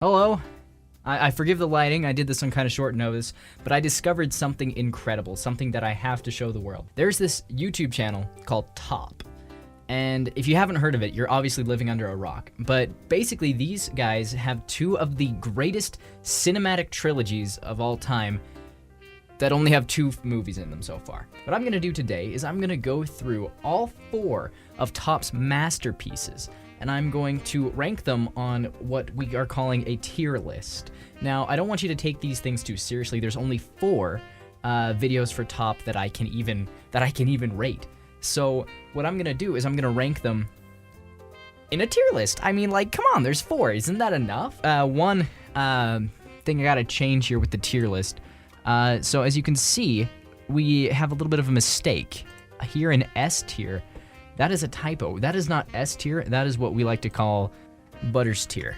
Hello. I forgive the lighting, I did this on kind of short notice, but I discovered something incredible, something that I have to show the world. There's this YouTube channel called TAWP, and if you haven't heard of it, you're obviously living under a rock. But basically, these guys have two of the greatest cinematic trilogies of all time that only have two movies in them so far. What I'm gonna do today is I'm gonna go through all four of TAWP's masterpieces, and I'm going to rank them on what we are calling a tier list. Now, I don't want you to take these things too seriously. There's only four videos for TAWP that I can even rate. So what I'm gonna do is I'm gonna rank them in a tier list. I mean, like, come on, there's four. Isn't that enough? One thing I gotta change here with the tier list. So as you can see, we have a little bit of a mistake here in S tier. That is a typo. That is not S tier. That is what we like to call Butters tier.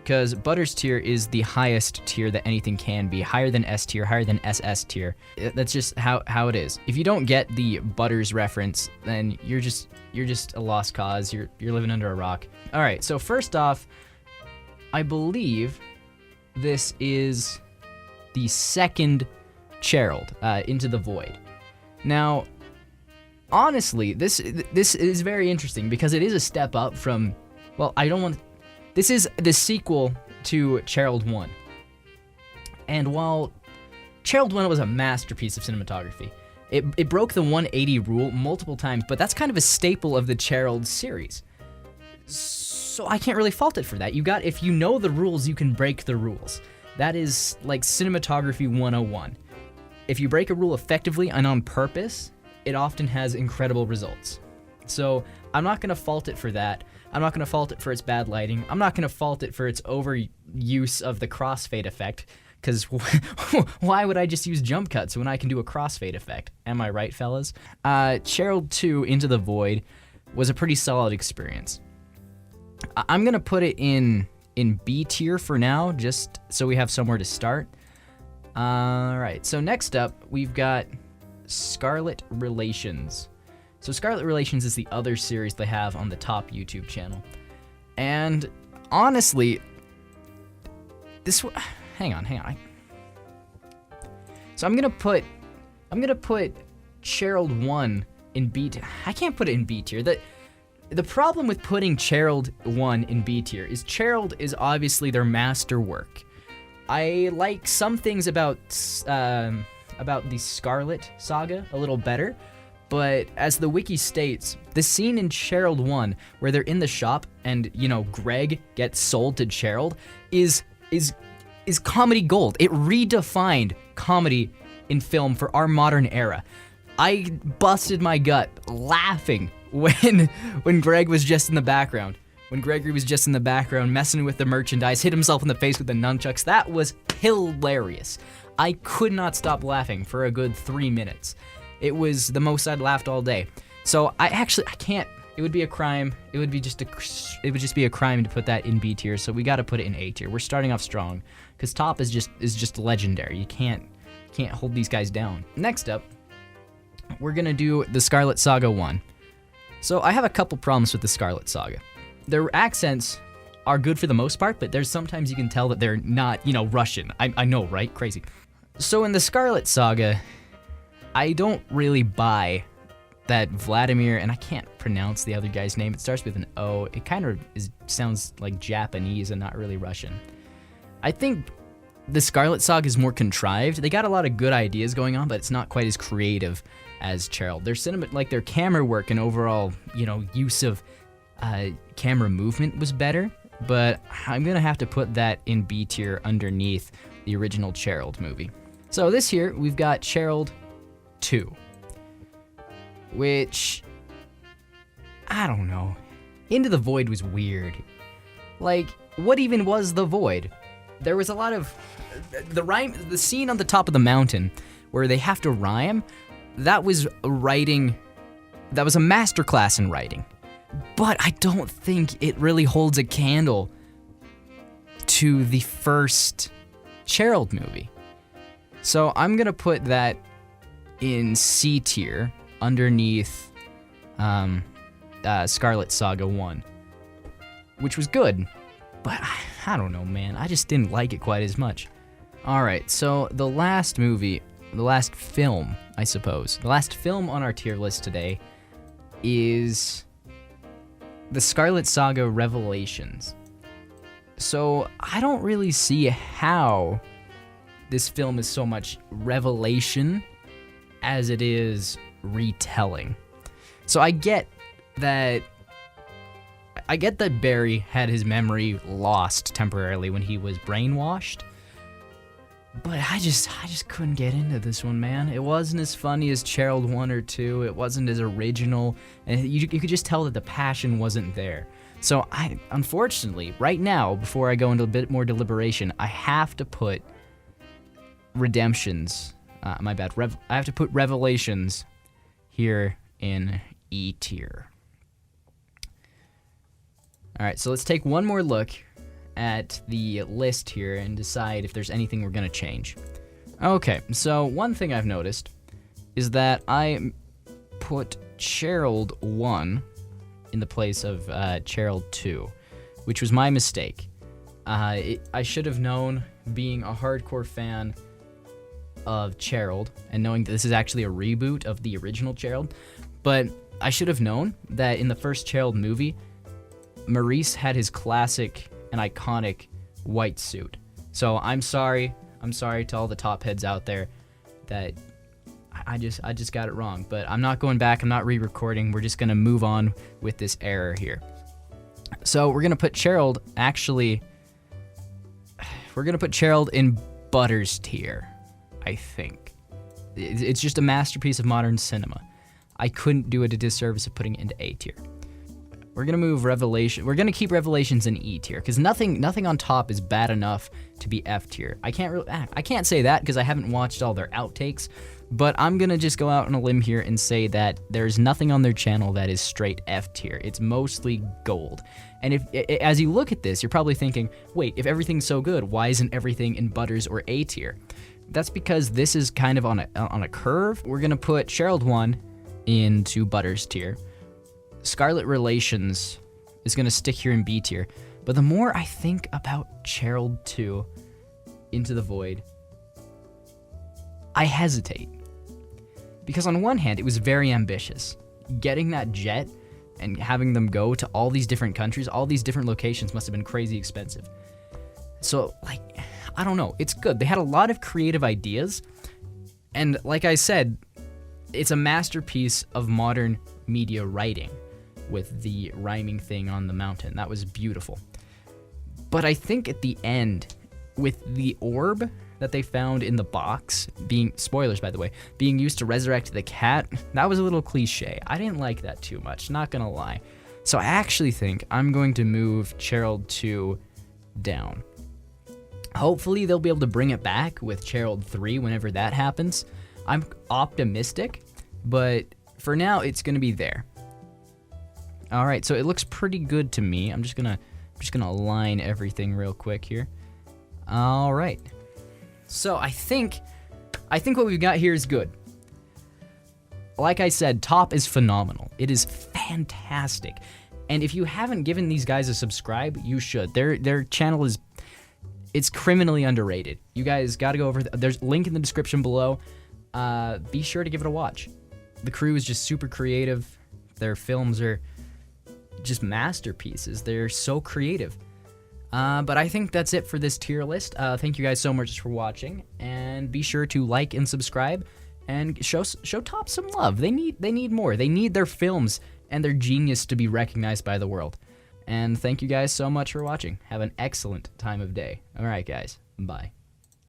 Because Butters tier is the highest tier that anything can be. Higher than S tier, higher than SS tier. That's just how it is. If you don't get the Butters reference, then you're just a lost cause. You're living under a rock. All right, so first off, I believe this is the second Gerald, Into the Void. Now, honestly, this is very interesting because it is a step up from, well, this is the sequel to Gerald 1. And while Gerald 1 was a masterpiece of cinematography, it broke the 180 rule multiple times, but that's kind of a staple of the Gerald series. So I can't really fault it for that. If you know the rules, you can break the rules. That is like cinematography 101. If you break a rule effectively and on purpose, it often has incredible results. So I'm not gonna fault it for that. I'm not gonna fault it for its bad lighting. I'm not gonna fault it for its overuse of the crossfade effect, because why would I just use jump cuts when I can do a crossfade effect? Am I right, fellas? Gerald 2 Into the Void was a pretty solid experience. I'm gonna put it in B tier for now, just so we have somewhere to start. Alright, so next up, we've got Scarlet Relations. So Scarlet Relations is the other series they have on the TAWP YouTube channel. And honestly, hang on. So I'm gonna put Gerald 1 in B tier. I can't put it in B tier. The problem with putting Gerald 1 in B tier is Gerald is obviously their masterwork. I like some things about the Scarlet Saga a little better, but as the wiki states, the scene in Gerald 1 where they're in the shop and, you know, Greg gets sold to Gerald is comedy gold. It redefined comedy in film for our modern era. I busted my gut laughing when Greg was just in the background. When Gregory was just in the background messing with the merchandise, hit himself in the face with the nunchucks. That was hilarious. I could not stop laughing for a good 3 minutes. It was the most I'd laughed all day. So I can't. It would be a crime. It would just be a crime to put that in B tier. So we got to put it in A tier. We're starting off strong because TAWP is just legendary. You can't hold these guys down. Next up, we're gonna do the Scarlet Saga 1. So I have a couple problems with the Scarlet Saga. Their accents are good for the most part, but there's sometimes you can tell that they're not, Russian. I know, right? Crazy. So in the Scarlet Saga, I don't really buy that Vladimir, and I can't pronounce the other guy's name. It starts with an O. It kind of sounds like Japanese and not really Russian. I think the Scarlet Saga is more contrived. They got a lot of good ideas going on, but it's not quite as creative as Gerald. Their camera work and overall, use of camera movement was better, but I'm gonna have to put that in B tier underneath the original Gerald movie. So this here, we've got Gerald 2, which, I don't know. Into the Void was weird. Like, what even was the Void? There was a lot of, the scene on the top of the mountain where they have to rhyme, that was a masterclass in writing. But I don't think it really holds a candle to the first Gerald movie. So I'm gonna put that in C tier underneath Scarlet Saga 1, which was good, but I don't know, man. I just didn't like it quite as much. Alright, so the last film, I suppose. The last film on our tier list today is the Scarlet Saga Revelations. So, I don't really see how this film is so much revelation as it is retelling. So I get that Barry had his memory lost temporarily when he was brainwashed. But I just couldn't get into this one, man. It wasn't as funny as Gerald 1 or 2. It wasn't as original. And you could just tell that the passion wasn't there. So unfortunately, right now, before I go into a bit more deliberation, I have to put Redemptions, I have to put Revelations here in E tier. Alright, so let's take one more look at the list here and decide if there's anything we're going to change. Okay, so one thing I've noticed is that I put Gerald 1 in the place of Gerald 2, which was my mistake. I should have known, being a hardcore fan of Gerald and knowing that this is actually a reboot of the original Gerald, but I should have known that in the first Gerald movie, Maurice had his classic and iconic white suit. So I'm sorry to all the top heads out there that I just got it wrong, but I'm not going back, I'm not re-recording, we're just gonna move on with this error here. So we're gonna put Gerald in Butters tier, I think. It's just a masterpiece of modern cinema. I couldn't do it a disservice of putting it into A tier. We're gonna move Revelation. We're gonna keep Revelations in E tier because nothing on TAWP is bad enough to be F tier. I can't say that because I haven't watched all their outtakes, but I'm gonna just go out on a limb here and say that there's nothing on their channel that is straight F tier. It's mostly gold. And if as you look at this, you're probably thinking, wait, if everything's so good, why isn't everything in Butters or A tier? That's because this is kind of on a curve. We're gonna put Gerald 1 into Butters tier. Scarlet Relations is going to stick here in B tier. But the more I think about Gerald 2 Into the Void, I hesitate. Because on one hand, it was very ambitious. Getting that jet and having them go to all these different countries, all these different locations must have been crazy expensive. So, I don't know. It's good. They had a lot of creative ideas. And like I said, it's a masterpiece of modern media writing, with the rhyming thing on the mountain. That was beautiful. But I think at the end, with the orb that they found in the box, being, spoilers by the way, being used to resurrect the cat, that was a little cliche. I didn't like that too much, not gonna lie. So I actually think I'm going to move Gerald 2 down. Hopefully they'll be able to bring it back with Gerald 3 whenever that happens. I'm optimistic, but for now it's gonna be there. All right, so it looks pretty good to me. I'm just gonna align everything real quick here. All right. So I think what we've got here is good. Like I said, TAWP is phenomenal. It is fantastic. And if you haven't given these guys a subscribe, you should. Their channel it's criminally underrated. You guys got to go over. There's a link in the description below. Be sure to give it a watch. The crew is just super creative. Their films are just masterpieces. They're so creative. But I think that's it for this tier list. Thank you guys so much for watching, and be sure to like and subscribe and show TAWP some love. They need more. They need their films and their genius to be recognized by the world. And thank you guys so much for watching. Have an excellent time of day. All right, guys. Bye.